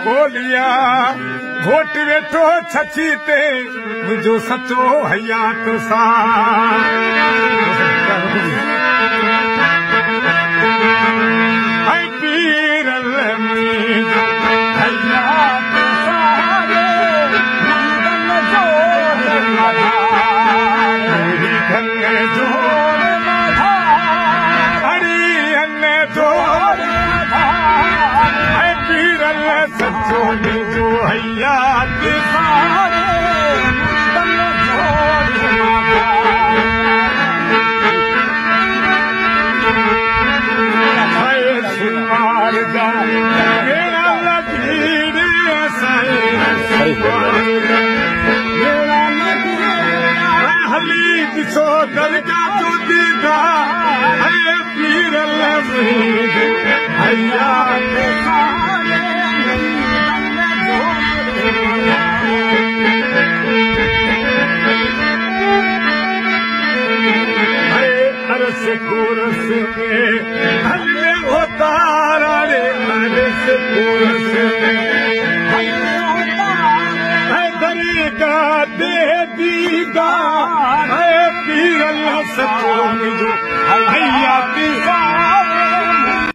बोलिया घोट वेठो छछी ते मुंहिंजो सचो हयात सां पीरल मुंहिंजो हयात सचो मुंहिंजो हयात हली ॾिसो दरगाह जो दीदा पीरल मुंहिंजो हयात कोरस में हले उतारा रे अरस कोरस में दरगाह दे दीदा पीरल सचो मुंहिंजो